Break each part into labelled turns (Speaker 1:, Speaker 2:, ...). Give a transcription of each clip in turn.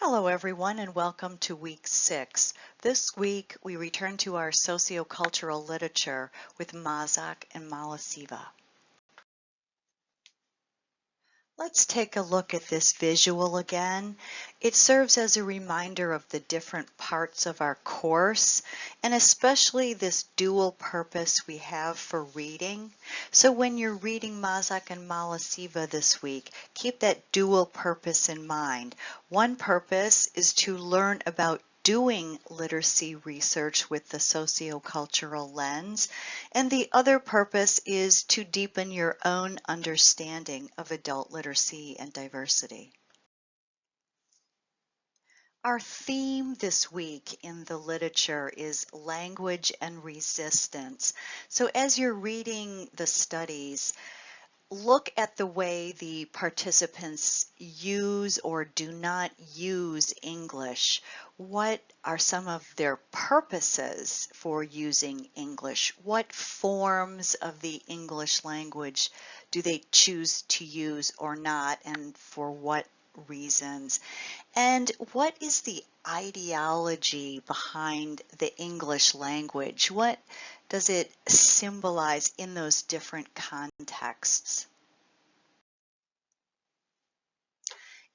Speaker 1: Hello everyone and welcome to week 6. This week we return to our sociocultural literature with Mazak and Malasiva. Let's take a look at this visual again. It serves as a reminder of the different parts of our course and especially this dual purpose we have for reading. So when you're reading Mazak and Malasiva this week, keep that dual purpose in mind. One purpose is to learn about doing literacy research with the sociocultural lens, and the other purpose is to deepen your own understanding of adult literacy and diversity. Our theme this week in the literature is language and resistance. So as you're reading the studies, look at the way the participants use or do not use English. What are some of their purposes for using English? What forms of the English language do they choose to use or not, and for what reasons? And what is the ideology behind the English language? What does it symbolize in those different contexts?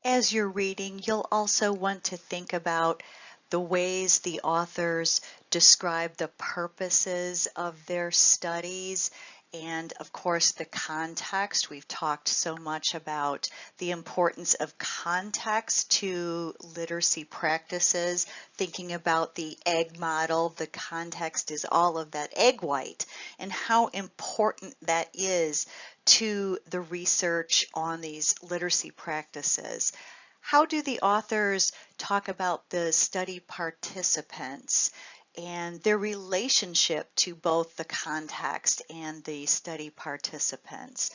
Speaker 1: As you're reading, you'll also want to think about the ways the authors describe the purposes of their studies and, of course, the context. We've talked so much about the importance of context to literacy practices. Thinking about the egg model, the context is all of that egg white and how important that is to the research on these literacy practices. How do the authors talk about the study participants and their relationship to both the context and the study participants?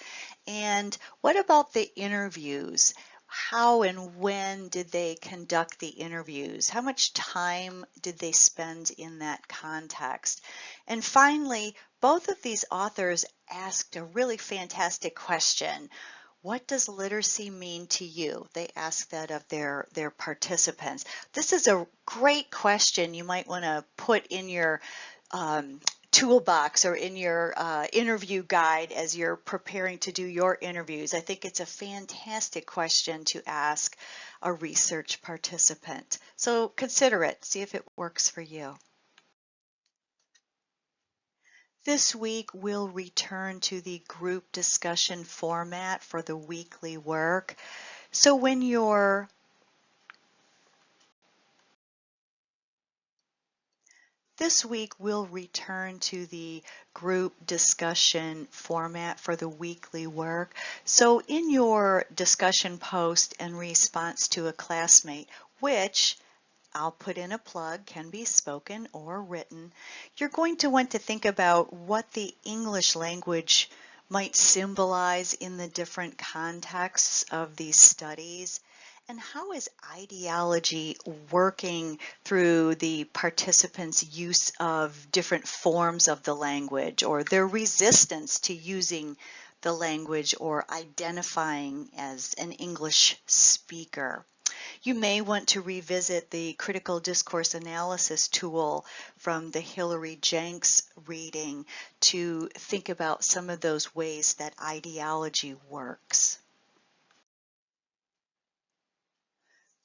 Speaker 1: And what about the interviews? How and when did they conduct the interviews? How much time did they spend in that context? And finally, both of these authors asked a really fantastic question. What does literacy mean to you? They ask that of their participants. This is a great question you might want to put in your toolbox or in your interview guide as you're preparing to do your interviews. I think it's a fantastic question to ask a research participant. So consider it, see if it works for you. This week, we'll return to the group discussion format for the weekly work. So this week, we'll return to the group discussion format for the weekly work. So in your discussion post and response to a classmate, which I'll put in a plug, can be spoken or written, you're going to want to think about what the English language might symbolize in the different contexts of these studies, and how is ideology working through the participants' use of different forms of the language or their resistance to using the language or identifying as an English speaker. You may want to revisit the critical discourse analysis tool from the Hilary Jenks reading to think about some of those ways that ideology works.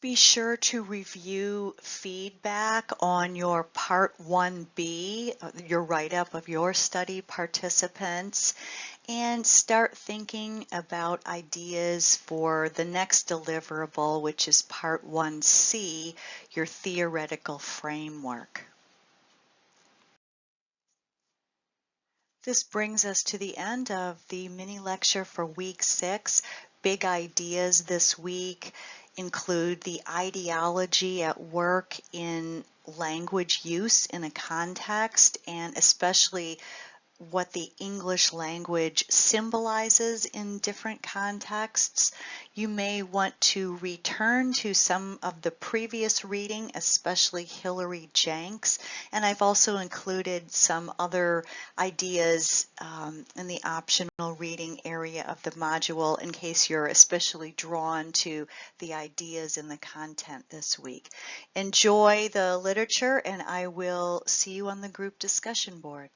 Speaker 1: Be sure to review feedback on your Part 1B, your write-up of your study participants, and start thinking about ideas for the next deliverable, which is Part 1C, your theoretical framework. This brings us to the end of the mini lecture for week 6. Big ideas this week include the ideology at work in language use in a context, and especially what the English language symbolizes in different contexts. You may want to return to some of the previous reading, especially Hilary Jenks, and I've also included some other ideas in the optional reading area of the module in case you're especially drawn to the ideas in the content this week. Enjoy the literature, and I will see you on the group discussion board.